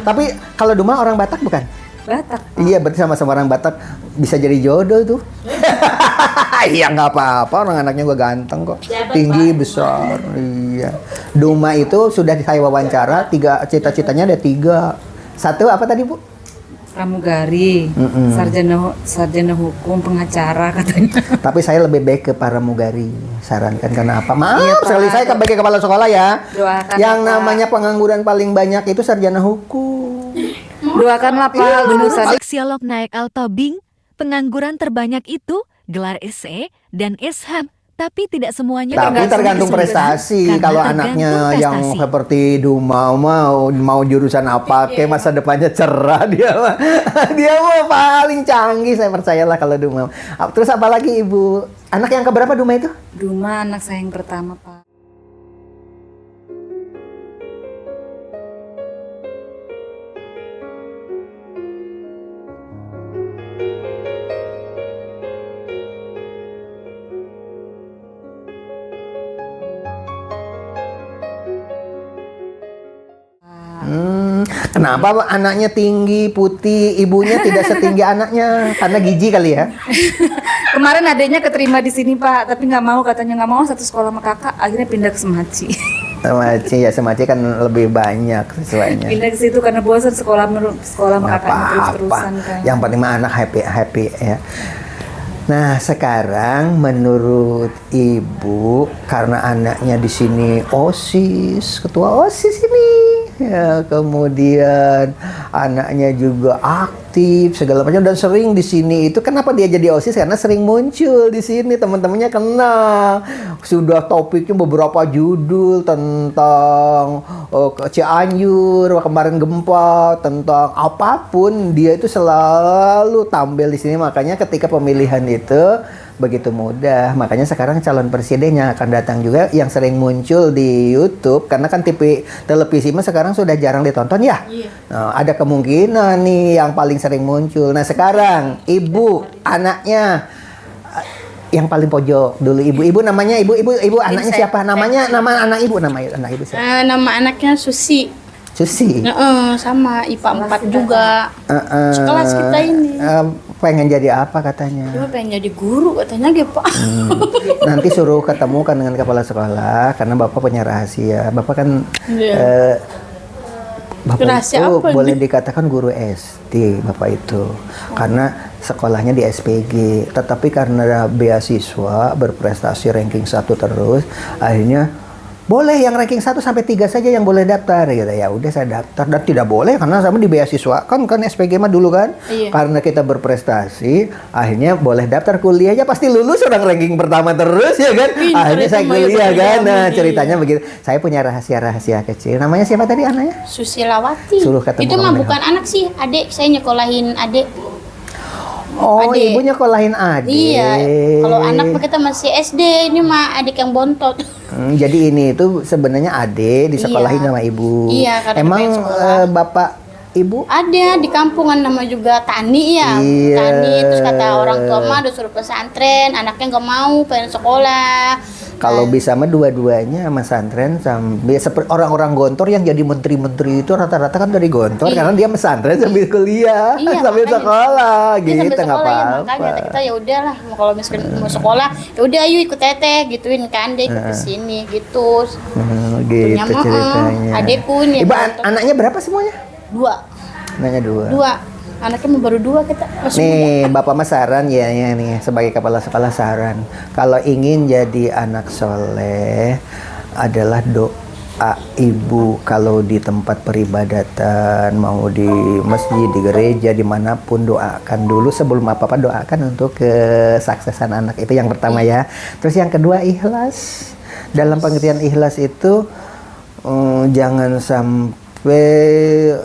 Tapi kalau Duma orang Batak bukan? Batak. Iya, berarti sama-sama orang Batak bisa jadi jodoh tuh. Iya, nggak apa-apa, orang anaknya gue ganteng kok, tinggi, besar. Iya. Duma itu sudah saya wawancara, cita-citanya ada 3. Satu apa tadi, Bu? Pramugari, sarjana hukum, pengacara katanya. Tapi saya lebih baik ke pramugari. Sarankan karena apa? Maaf, Iya, sekali saya sebagai kepala sekolah ya. Doakan Yang Pak. namanya pengangguran paling banyak itu sarjana hukum. Doakanlah Pak lulusan. Soksiolog Naik Altobing, pengangguran terbanyak itu gelar SE dan SHAM, tapi tidak semuanya Tapi tergantung prestasi. Karena Kalau tergantung anaknya yang prestasi. seperti Duma mau jurusan apa, kayak masa depannya cerah dia mah. Dia mah paling canggih, saya percayalah kalau Duma. Terus apa lagi Ibu? Anak yang keberapa Duma itu? Duma anak saya yang pertama Pak. Kenapa anaknya tinggi, putih, ibunya tidak setinggi anaknya? Karena gizi kali ya? Kemarin adiknya keterima di sini Pak, tapi nggak mau, katanya nggak mau satu sekolah sama kakak, akhirnya pindah ke Semaci. Semaci ya, Semaci kan lebih banyak sesuainya. Pindah ke situ karena bosan sekolah sama Nggak kakaknya apa-apa. terus-terusan kan. Yang penting mah anak happy ya. Nah, sekarang menurut Ibu, karena anaknya di sini OSIS, ketua OSIS ini, ya, kemudian anaknya juga aktif segala macam dan sering di sini itu, kenapa dia jadi OSIS? Karena sering muncul di sini, teman-temannya kenal. Sudah topiknya beberapa judul tentang Cianjur, kemarin gempa, tentang apapun dia itu selalu tampil di sini. Makanya ketika pemilihan itu begitu mudah. Makanya sekarang calon presidennya akan datang juga yang sering muncul di YouTube, karena kan TV televisi mah sekarang sudah jarang ditonton ya. Iya. Nah, ada kemungkinan nih yang paling sering muncul. Nah, sekarang Ibu anaknya yang paling pojok dulu, Ibu namanya Ibu anaknya siapa? Nama anak Ibu siapa? Nama anaknya Susi. Susi. Sama IPA 4 juga. Sekelas kita ini. Pengen jadi apa katanya? Cuma pengen jadi guru katanya gitu Pak. Nanti suruh ketemukan dengan kepala sekolah, karena Bapak punya rahasia. Bapak kan Iya. Bapak Rahasia itu apa boleh nih? dikatakan guru SD Bapak itu, karena sekolahnya di SPG. Tetapi karena beasiswa berprestasi ranking 1 terus, akhirnya boleh yang ranking 1 sampai 3 saja yang boleh daftar gitu. Ya udah saya daftar, dan tidak boleh karena sama di beasiswa kan SPG mah dulu kan. Iya. Karena kita berprestasi, akhirnya boleh daftar kuliahnya, pasti lulus orang ranking pertama terus ya kan. Pintar Akhirnya itu saya Mbak, ya, kuliah kan. Nah, berjalan, ceritanya iya. begitu. Saya punya rahasia-rahasia kecil. Namanya siapa tadi anaknya? Susilawati. Suruh ketemu Itu mah kamu bukan anak sih, adik. Saya nyekolahin adik. Oh, Adik. ibunya kolahin adik. Iya. Kalau anak mah kita masih SD, ini mah adik yang bontot. Jadi ini itu sebenarnya adik disekolahin Iya. sama ibu. Iya, karena Emang pengen sekolah. bapak ibu? Ada di kampungan nama juga Tani ya. Iya. Tani, terus kata orang tua mah udah suruh pesantren, anaknya nggak mau pengen sekolah. Kalau bisa mah dua-duanya sama santren, sambil seperti orang-orang Gontor yang jadi menteri-menteri itu rata-rata kan dari Gontor, Iya. karena dia pesantren sambil kuliah, Iya, sambil makanya. sekolah Dia gitu, sambil nggak sekolah ya, apa-apa. makanya kata kita ya udahlah kalau misalkan mau sekolah ya udah ayo ikut teteh gituin kan dia ikut ke sini gitu. Gitu Punya mah, ceritanya. adekku nih, Ibu Gontor. anaknya berapa semuanya? Dua, Anaknya dua. anaknya mau baru dua kita masih muda. Nih, Bapak mah saran ya nih sebagai kepala sekolah saran. Kalau ingin jadi anak soleh adalah doa ibu kalau di tempat peribadatan, mau di masjid, di gereja, dimanapun doakan dulu sebelum apa-apa, doakan untuk kesuksesan anak itu yang pertama ya. Terus yang kedua ikhlas. Dalam pengertian ikhlas itu jangan sampai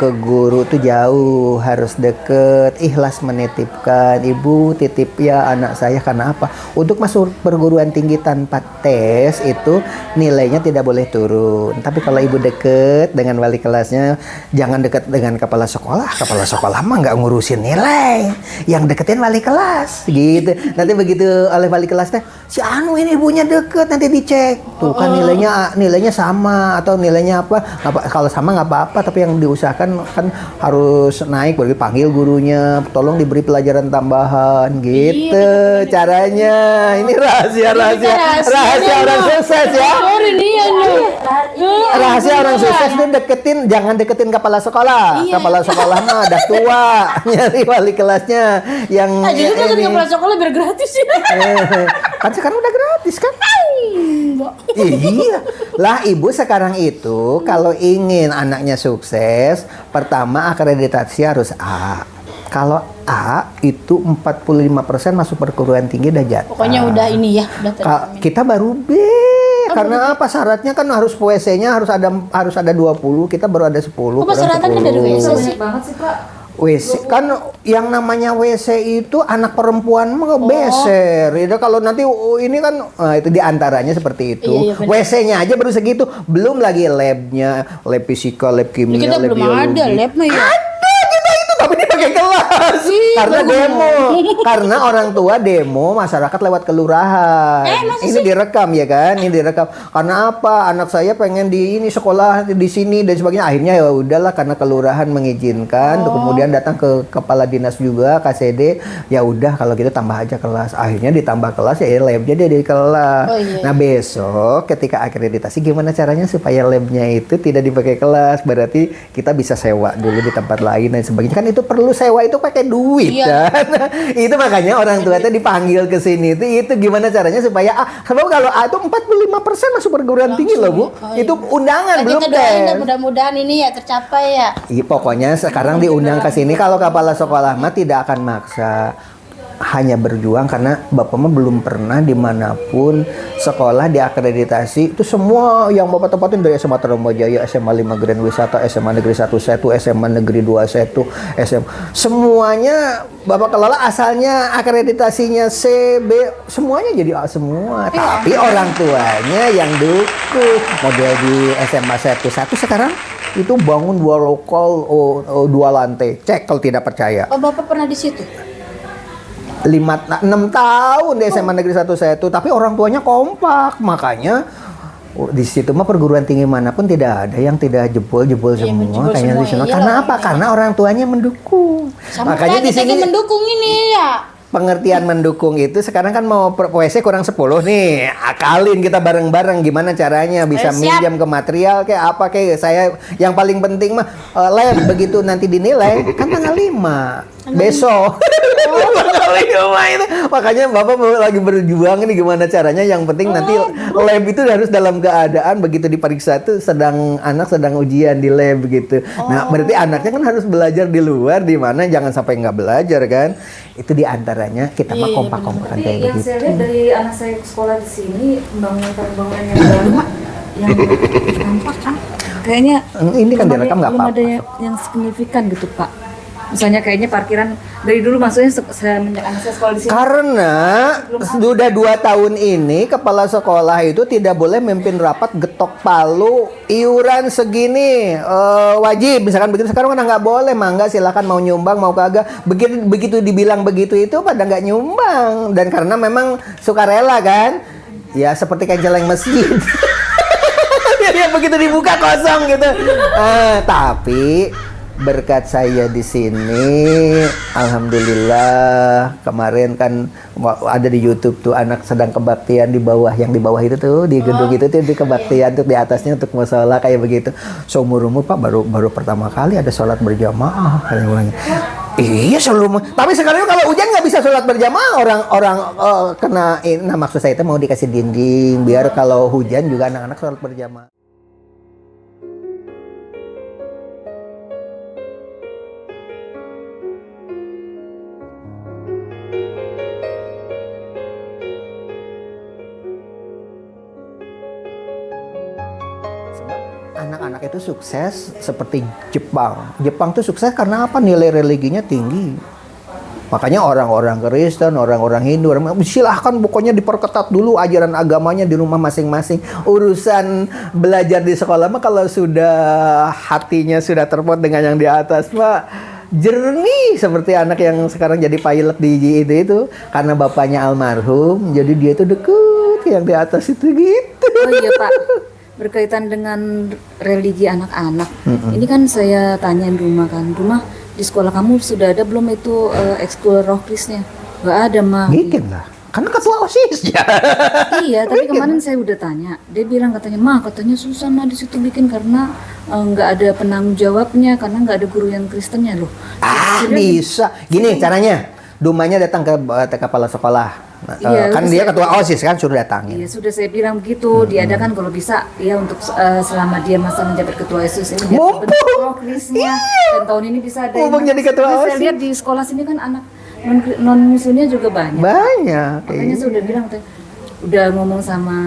ke guru tuh jauh, harus deket, ikhlas menitipkan. Ibu titip ya anak saya karena apa? Untuk masuk perguruan tinggi tanpa tes itu nilainya tidak boleh turun. Tapi kalau ibu deket dengan wali kelasnya, jangan deket dengan kepala sekolah. Kepala sekolah mah nggak ngurusin nilai, yang deketin wali kelas gitu. Nanti begitu oleh wali kelasnya, si Anu ini ibunya deket, nanti dicek tuh kan nilainya sama atau nilainya apa. Kalau sama nggak apa-apa, tapi yang diusahakan kan harus naik, baru dipanggil gurunya, tolong diberi pelajaran tambahan gitu caranya. Ini rahasia orang sukses ya. Rahasia orang sukses tuh jangan deketin kepala sekolah. Kepala sekolah mah udah tua, nyari wali kelasnya yang Jadi kan kepala sekolah biar gratis ya. kan sekarang udah gratis kan? Iya lah, ibu sekarang itu kalau ingin anaknya sukses, pertama akreditasi harus A. Kalau A itu 45% masuk perguruan tinggi udah jatah. Pokoknya udah ini ya, udah terjamin. Kita baru B. Karena apa? Syaratnya kan harus WC-nya harus ada 20, kita baru ada 10. Apa syaratnya dari WC sih? Banyak banget sih Pak. WC kan yang namanya WC itu anak perempuan mah beser. Itu kalau nanti ini kan itu diantaranya seperti itu. Iya, benar. WC-nya aja baru segitu, belum lagi labnya, lab fisika, lab kimia, Kita lab belum biologi. ada lab mah ya. Tapi dia pakai kelas karena demo, karena orang tua demo masyarakat lewat kelurahan. Ini direkam ya kan, ini direkam. Karena apa? Anak saya pengen di ini sekolah di sini dan sebagainya. Akhirnya ya udahlah karena kelurahan mengizinkan. Kemudian datang ke kepala dinas juga KCD. Ya udah kalau gitu tambah aja kelas. Akhirnya ditambah kelas ya labnya dia di kelas. Nah besok ketika akreditasi gimana caranya supaya labnya itu tidak dipakai kelas? Berarti kita bisa sewa dulu di tempat lain dan sebagainya. Kan itu perlu sewa itu pakai duit kan. Itu makanya orang tua itu dipanggil ke sini itu gimana caranya supaya sebab kalau A itu 45% masuk perguruan tinggi loh Bu. Itu undangan belum Kita doain tes. mudah-mudahan ini ya tercapai ya. Iya, pokoknya sekarang diundang ke sini. Kalau kepala sekolah mah tidak akan maksa, hanya berjuang karena bapak mah belum pernah dimanapun sekolah diakreditasi itu semua yang bapak tempatin dari SMA Tarumanjaya, SMA 5 Grand Wisata, SMA Negeri 11, SMA Negeri 21, SMA semuanya bapak kelola asalnya akreditasinya C, B, semuanya jadi A semua. Tapi orang tuanya yang dukung model di SMA 11 sekarang itu bangun 2 lokal, 2 lantai. Cek kalau tidak percaya. Oh, Bapak pernah di situ? 6 tahun di SMA Negeri 11, tapi orang tuanya kompak, makanya di situ mah perguruan tinggi manapun tidak ada yang tidak jebol semua menjebol kayaknya di semua, sana. iya. Karena apa? Karena orang tuanya mendukung. Makanya di kita sini mendukung ini ya. pengertian mendukung itu sekarang kan mau WC kurang 10 nih, akalin kita bareng-bareng gimana caranya bisa Siap. minjam ke material kayak apa kayak saya yang paling penting mah lab begitu nanti dinilai kan tanggal 5 besok. Tanggal 5 itu. Makanya Bapak lagi berjuang ini gimana caranya yang penting nanti lab itu harus dalam keadaan begitu diperiksa itu anak sedang ujian di lab gitu. Nah, berarti anaknya kan harus belajar di luar di mana jangan sampai nggak belajar kan. Itu diantaranya kita mah kompak-kompakan Tapi kayak yang begitu. saya lihat dari anak saya ke sekolah di sini, bangunan yang baru yang nampak kan kayaknya Ini kan direkam nggak belum apa-apa. ada yang signifikan gitu Pak. Misalnya kayaknya parkiran dari dulu maksudnya semenjak anak saya sekolah di sini. Karena sudah 2 tahun ini kepala sekolah itu tidak boleh memimpin rapat getok palu iuran segini wajib misalkan begitu. Sekarang kan nggak boleh, mangga silakan mau nyumbang mau kagak. Begitu dibilang begitu itu pada nggak nyumbang dan karena memang sukarela kan ya seperti kayak celeng masjid. Ya begitu dibuka kosong gitu. Tapi berkat saya di sini, alhamdulillah kemarin kan ada di YouTube tuh anak sedang kebaktian di bawah, yang di bawah itu tuh di gedung itu tuh di kebaktian tuh di atasnya untuk musola kayak begitu. Seumur umur Pak baru pertama kali ada sholat berjamaah kayak bilangnya. Iya selalu. Tapi sekarang kalau hujan nggak bisa sholat berjamaah orang kena. Nah maksud saya itu mau dikasih dinding biar kalau hujan juga anak-anak sholat berjamaah. Anak-anak itu itu sukses seperti Jepang. Jepang tuh sukses karena apa? Nilai religinya tinggi. Makanya orang-orang Kristen, orang-orang Hindu, silahkan pokoknya diperketat dulu ajaran agamanya di rumah masing-masing. Urusan belajar di sekolah mah kalau sudah hatinya sudah terpot dengan yang di atas mah jernih seperti anak yang sekarang jadi pilot di itu karena bapaknya almarhum, jadi dia tuh deket yang di atas itu gitu. Oh iya Pak, berkaitan dengan religi anak-anak. Ini kan saya tanyain rumah kan, rumah di sekolah kamu sudah ada belum itu ekskul rohkrisnya? Nggak ada mah. Bikin lah, karena ketua OSIS ya. Iya, tapi kemarin saya udah tanya, dia bilang katanya susah mah di situ bikin karena nggak ada penanggung jawabnya karena nggak ada guru yang Kristennya loh. Bisa. Gini caranya, Dumanya datang ke kepala sekolah. Nah, Iya, kan dia ketua OSIS kan suruh datangin. Iya sudah saya bilang begitu, diadakan kalau bisa ya untuk selama dia masa menjabat ketua OSIS ini biar Mumpung. terbentuk rohkrisnya. Dan tahun ini bisa ada Mumpung jadi ketua Saya OSIS. lihat di sekolah sini kan anak non muslimnya juga banyak. Banyak. Makanya saya udah bilang udah ngomong sama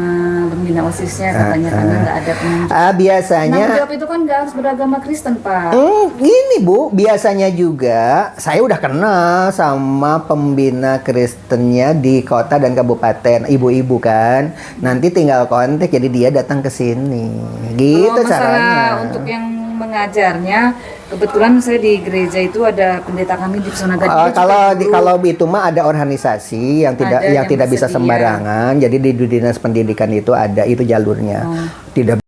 pembina OSISnya katanya karena nggak ada penanggung jawab. Biasanya Penanggung jawab itu kan nggak harus beragama Kristen Pak. Gini Bu, biasanya juga saya udah kenal sama pembina Kristennya di kota dan kabupaten, ibu-ibu kan. Nanti tinggal kontak, jadi dia datang ke sini. Gitu Kalau masalah caranya. untuk yang mengajarnya, kebetulan saya di gereja itu ada pendeta kami di Pesona Gading. Kalau itu mah ada organisasi yang tidak Ada yang tidak bisa bersedia. sembarangan. Jadi di dinas pendidikan itu ada itu jalurnya. Tidak.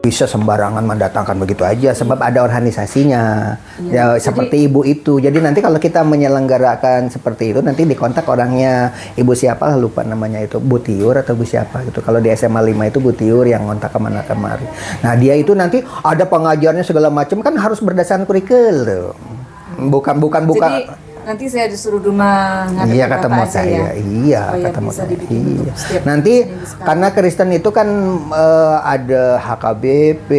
Bisa sembarangan mendatangkan begitu aja sebab ada organisasinya ya seperti ibu itu. Jadi nanti kalau kita menyelenggarakan seperti itu nanti dikontak orangnya, ibu siapa lupa namanya itu, Bu Tiur atau Bu siapa gitu. Kalau di SMA 5 itu Bu Tiur yang ngontak kemana kemari. Nah dia itu nanti ada pengajarnya segala macam kan harus berdasarkan kurikulum. Bukan Jadi nanti saya disuruh rumah ngadep iya Bapak ketemu aja saya, ya, iya supaya ketemu bisa saya. dibikin Iya. untuk setiap Nanti seminggu sekali. karena Kristen itu kan ada HKBP,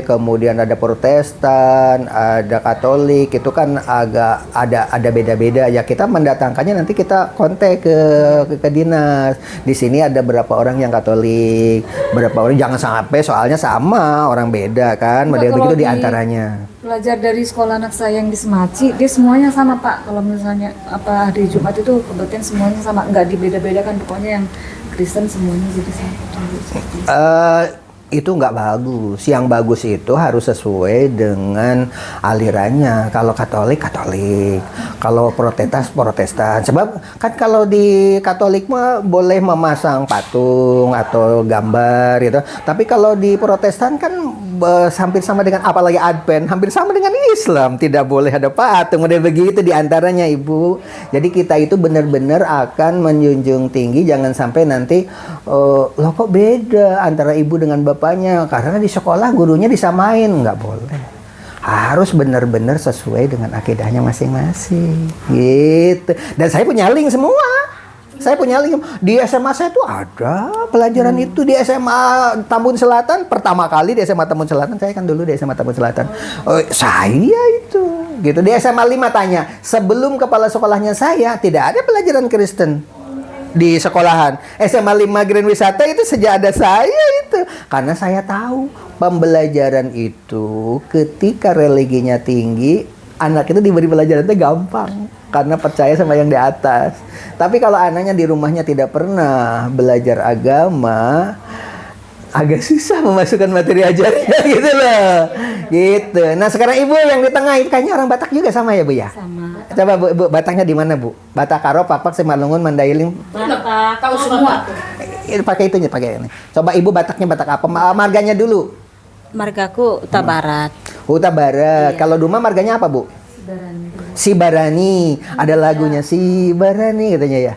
kemudian ada Protestan, ada Katolik, itu kan agak ada beda-beda ya. Kita mendatangkannya nanti kita kontak ke dinas. Di sini ada berapa orang yang Katolik, berapa orang, jangan sampai soalnya sama orang beda kan, Enggak, model kalau begitu di- diantaranya. Belajar dari sekolah anak saya yang di Semaci, dia semuanya sama Pak. Kalau misalnya apa hari Jumat itu kebetulan semuanya sama, nggak dibeda-bedakan. Pokoknya yang Kristen semuanya jadi satu. Itu nggak bagus. Yang bagus itu harus sesuai dengan alirannya. Kalau Katolik, kalau Protestan. Sebab kan kalau di Katolik mah boleh memasang patung atau gambar gitu. Tapi kalau di Protestan kan hampir sama dengan, apalagi Advent, hampir sama dengan Islam. Tidak boleh ada patung, model begitu diantaranya Ibu. Jadi kita itu benar-benar akan menjunjung tinggi, jangan sampai nanti loh kok beda antara ibu dengan bapaknya, karena di sekolah gurunya disamain, nggak boleh. Harus benar-benar sesuai dengan akidahnya masing-masing gitu. Dan saya punya link semua. Saya punya link di SMA saya tuh ada pelajaran itu. Di SMA Tambun Selatan, pertama kali di SMA Tambun Selatan, saya kan dulu di SMA Tambun Selatan. Saya itu gitu. Di SMA 5 tanya, sebelum kepala sekolahnya saya tidak ada pelajaran Kristen di sekolahan. SMA 5 Grand Wisata itu sejak ada saya itu. Karena saya tahu pembelajaran itu ketika religinya tinggi, anak itu diberi pelajaran itu gampang. Karena percaya sama yang di atas. Tapi kalau anaknya di rumahnya tidak pernah belajar agama, agak susah memasukkan materi ajarnya gitu loh. Gitu. Nah sekarang ibu yang di tengah, kayaknya orang Batak juga sama ya Bu ya? Sama. Coba Bu, Bataknya di mana Bu? Batak Karo, Papak, Simalungun, Mandailing. Tahu semua. Pakai itunya, pakai ini. Coba ibu Bataknya Batak apa? Marganya dulu. Margaku Uta Barat. Huta Barat. Kalau Duma marganya apa Bu? Si Barani. Ada lagunya Si Barani katanya ya.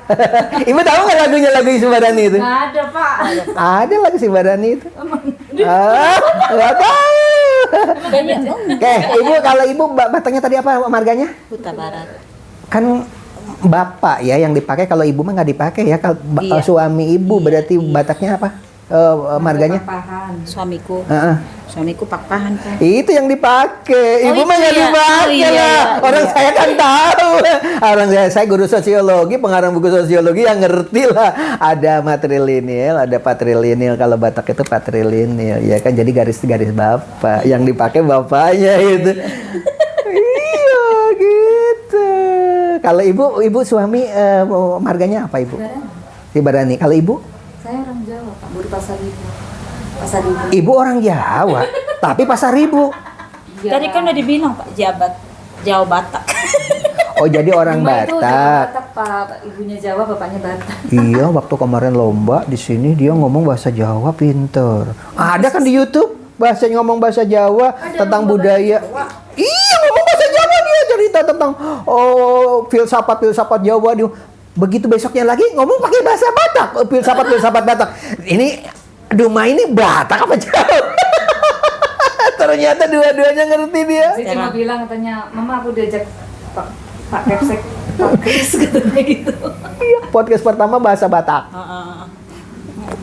Ibu tahu nggak lagunya Si Barani itu? Nggak ada Pak. Ada lagu Si Barani itu. Nggak tahu. Oke, ibu kalau ibu Bataknya tadi apa marganya? Uta Barat. Kan bapak ya yang dipakai, kalau ibu mah nggak dipakai ya. Kalau Iya. suami ibu berarti Iya. Bataknya apa? Marganya? Pahan. Suamiku. Heeh. Suamiku pakpahan kan. Itu yang dipakai. Ibu Oh, mah itu nggak ya? dipakai Oh, iya, lah. iya, Orang iya. saya kan tahu. Orang saya guru sosiologi, pengarang buku sosiologi yang ngerti lah. Ada matrilineal, ada patrilineal. Kalau Batak itu patrilineal, ya kan. Jadi garis-garis bapak. Yang dipakai bapaknya itu. Iya gitu. Kalau ibu suami marganya apa ibu? Ibarani. Kalau ibu? Saya orang Jawa, Pak. Buru Pasar Ibu. Pasar Ibu. Ibu orang Jawa, tapi pasar ibu. Tadi kan udah dibilang Pak Jawa Batak. Oh jadi orang Rumah itu Jawa Batak. Batak, Pak. Ibunya Jawa, bapaknya Batak. Iya, waktu kemarin lomba di sini dia ngomong bahasa Jawa pinter. Ada kan di YouTube ngomong bahasa Jawa tentang budaya. Iya, ngomong bahasa Jawa dia cerita tentang filsafat Jawa dia. Begitu besoknya lagi ngomong pakai bahasa Batak, filsafat Batak. Ini Duma ini Batak apa Jawa? Ternyata dua-duanya ngerti dia. Dia cuma bilang katanya, Mama aku diajak Pak Kepsek podcast katanya gitu. Iya, podcast pertama bahasa Batak.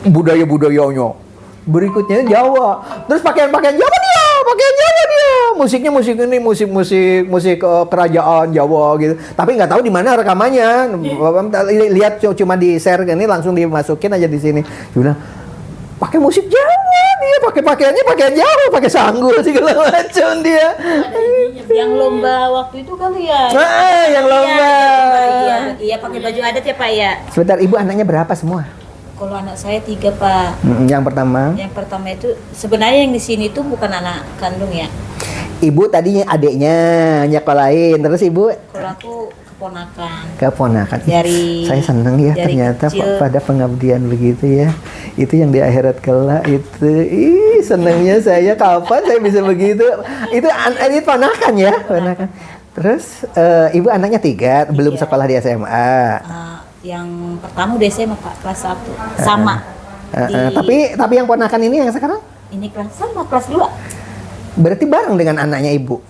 Budaya-budayanya. Berikutnya Jawa. Terus pakaian Jawa dia. Musiknya musik kerajaan Jawa gitu. Tapi nggak tahu di mana rekamannya. Lihat cuma di share ini langsung dimasukin aja di sini. Dia bilang pakai musik Jawa dia, pakaiannya pakaian Jawa, pakai sanggul segala macam dia. Yang lomba waktu itu kali ya. Yang lomba. Iya pakai baju adat ya Pak ya. Sebentar, ibu anaknya berapa semua? Kalau anak saya 3 Pak. Yang pertama. Yang pertama itu sebenarnya yang di sini tuh bukan anak kandung ya. Ibu tadinya adiknya nyekolahin, terus ibu Kalau aku keponakan. keponakan. Dari- Saya seneng ya dari ternyata kecil. pada pengabdian begitu ya. Itu yang di akhirat kelak itu. Senengnya saya kapan saya bisa begitu. Itu ponakan ya, ponakan. Terus ibu anaknya 3, belum Iya. sekolah di SMA. Yang pertama udah SMA Pak kelas 1 sama. Tapi yang ponakan ini yang sekarang Ini kelas sama kelas 2. berarti bareng dengan anaknya ibu.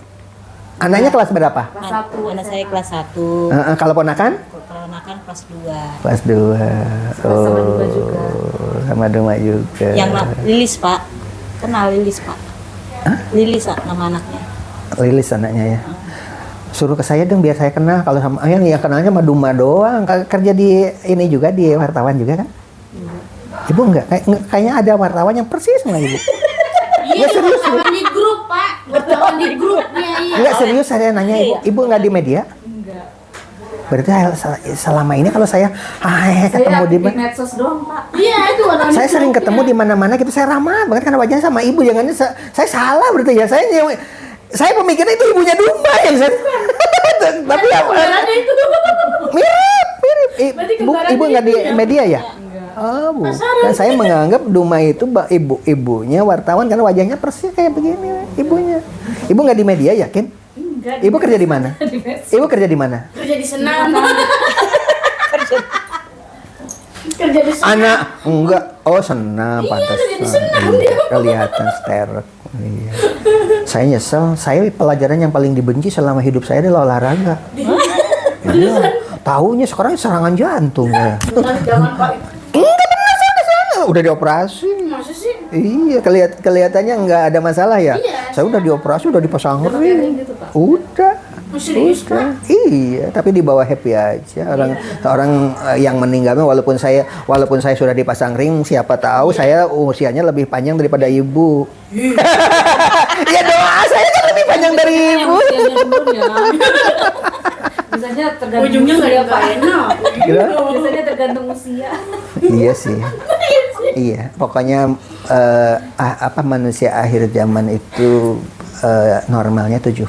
Anaknya kelas berapa? Kelas 1. Anak saya kelas 1. Kalau ponakan? Keponakan kelas 2. Kelas 2. Sama Duma juga. Sama Duma juga. Yang Lilis Pak. Kenal Lilis Pak? Lilis nama anaknya. Lilis anaknya ya. Suruh ke saya dong biar saya kenal. Kalau sama yang kenalnya sama Duma doang. Kerja di ini juga di wartawan juga kan? Ibu enggak? Kayaknya ada wartawan yang persis sama ibu. Iya, serius, wartawan di grup Pak. Wartawan di grupnya iya. Enggak serius saya nanya ibu. Ibu enggak di media? Enggak. Berarti selama ini kalau saya ketemu Saya di di medsos doang, Pak. Iya itu orang. saya sering ketemu di mana-mana gitu, saya ramah banget karena wajahnya sama ibu. Jangan saya salah berarti ya. Saya pemikirnya itu ibunya Duma yang saya. Tapi apa? Mirip. Berarti Ibu kembarannya nggak di itu ya? media ya? Oh, bukan. Saya menganggap Duma itu ibunya wartawan karena wajahnya persis kayak begini ibunya. Ibu nggak di media yakin? Enggak. Ibu kerja di mana? Di medsos. Ibu kerja di mana? Kerja di Senam. Kerja di Senam. Anak enggak. Oh, senam pantesan. Iya, kelihatan sterek. Iya. Saya nyesel. Saya pelajaran yang paling dibenci selama hidup saya adalah olahraga. Iya. Taunya sekarang serangan jantung ya. Jangan Pak. Enggak pernah saya di sana. Udah dioperasi. Masa sih? Iya, kelihatannya nggak ada masalah ya. Saya udah dioperasi, udah dipasang ring. gitu, Pak. Udah. Serius Udah. Iya, tapi di bawah happy aja. Orang yang meninggalnya walaupun saya sudah dipasang ring, siapa tahu saya usianya lebih panjang daripada ibu. Ya doa saya kan lebih panjang dari ibu. Biasanya tergantung Ujungnya nggak usia, ada Pak. enak. Gila. Biasanya tergantung usia. Iya sih. Iya, pokoknya manusia akhir zaman itu normalnya 70.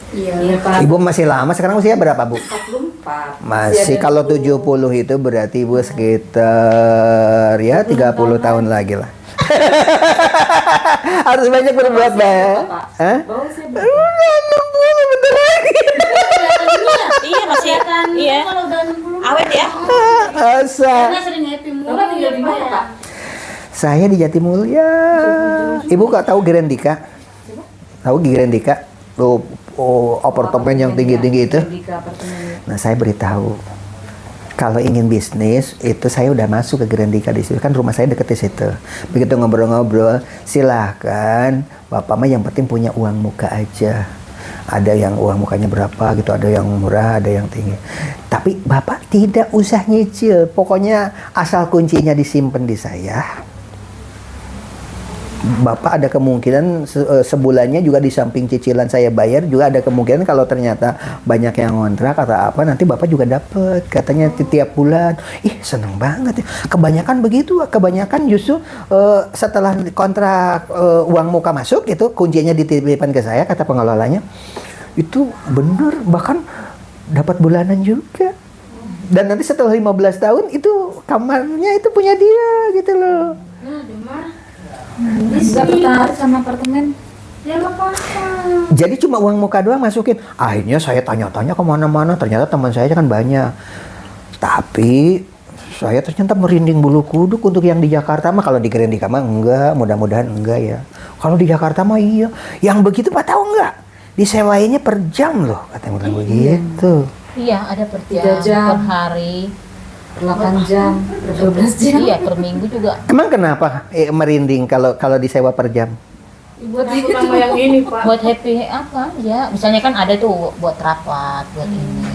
Iya, Pak. Ibu masih lama, sekarang usia berapa, Bu? 44. Masih, kalau 70 itu berarti Ibu sekitar ya 30 tahun lagi lah. Harus banyak berbuat, Mbak. Hah? Bau saya berapa? Udah 60 bentar lagi. Iya masih iya. Kalau udah 60 Awet ya. Asa. karena sering happy mulu Bapak tinggal di ya, mana, Pak, Pak? Saya di Jatimulya. Ibu gak tahu Girendika? Tahu Girendika? Tuh apartemen yang tinggi-tinggi itu. Di apartemen. Nah, saya beritahu, kalau ingin bisnis itu saya udah masuk ke Grandika di situ, kan rumah saya deket di situ. Begitu ngobrol-ngobrol, silahkan Bapak mah yang penting punya uang muka aja. Ada yang uang mukanya berapa gitu, ada yang murah, ada yang tinggi. Tapi Bapak tidak usah nyicil, pokoknya asal kuncinya disimpan di saya. Bapak ada kemungkinan sebulannya juga di samping cicilan saya bayar juga ada kemungkinan kalau ternyata banyak yang ngontrak atau apa nanti Bapak juga dapat katanya tiap bulan. Ih seneng banget ya. Kebanyakan begitu, kebanyakan justru setelah kontrak uang muka masuk itu kuncinya dititipkan ke saya kata pengelolanya. Itu bener bahkan dapat bulanan juga. Dan nanti setelah 15 tahun itu kamarnya itu punya dia gitu loh. Nggak tertarik sama apartemen. Ya nggak apa-apa. Jadi cuma uang muka doang masukin. Akhirnya saya tanya-tanya kemana-mana. Ternyata teman saya kan banyak. Tapi saya ternyata merinding bulu kuduk untuk yang di Jakarta mah. Kalau di Grandika mah enggak. Mudah-mudahan enggak ya. Kalau di Jakarta mah iya. Yang begitu Pak tahu enggak? Disewainnya per jam loh. Katanya bilang begitu. Iya, ada per 3 jam. per hari. 8 jam, 12 jam. Iya, per minggu juga. Emang kenapa merinding kalau disewa per jam? Buat Aku sama yang ini Pak. Buat happy apa ya? Misalnya kan ada tuh buat rapat, buat ini.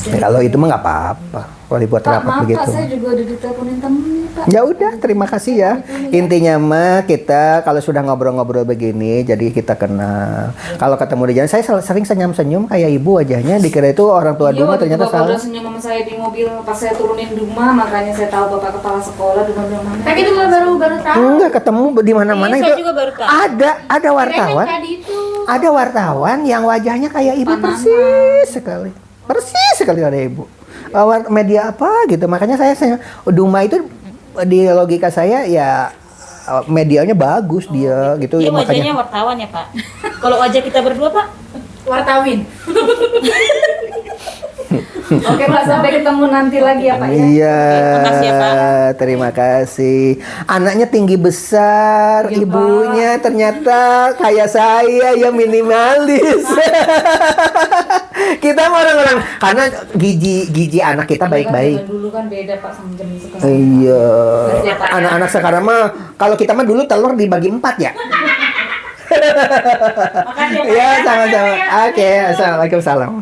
Kalau itu mah nggak apa-apa. Kalau dibuat Pak, rapat maaf begitu. Pak, saya juga udah diteleponin temen nih Pak. Ya udah, terima kasih ya. Intinya mah kita kalau sudah ngobrol-ngobrol begini, jadi kita kenal. Kalau ketemu di jalan, saya sering senyum-senyum kayak ibu wajahnya. Dikira itu orang tua Iya, rumah, waktu ternyata Bapak salah. udah senyum sama saya di mobil pas saya turunin rumah, makanya saya tahu Bapak kepala sekolah di mana. Tapi itu baru tahu. Enggak ketemu di mana-mana Iya, itu. saya juga baru tahu. Ada wartawan. Tadi itu. Ada wartawan yang wajahnya kayak ibu persis sekali. Persis sekali ada ibu. Media apa gitu. Makanya saya Duma itu di logika saya ya medianya bagus dia gitu. Dia Makanya wajahnya wartawan ya Pak. Kalau wajah kita berdua Pak, Wartawin. Oke Pak, sampai ketemu nanti lagi ya Pak ya. Iya, Oke, makasih ya, Pak. terima kasih. Anaknya tinggi besar, Iya, ibunya ternyata kayak saya ya minimalis. Kita mah orang-orang karena gigi anak kita baik-baik. Zaman dulu kan beda Pak sama zaman sekarang. Iya, Iya, Pak. anak-anak sekarang mah kalau kita mah dulu telur dibagi 4 ya. makasih ya Pak. Ya sama-sama. Oke, assalamualaikum salam.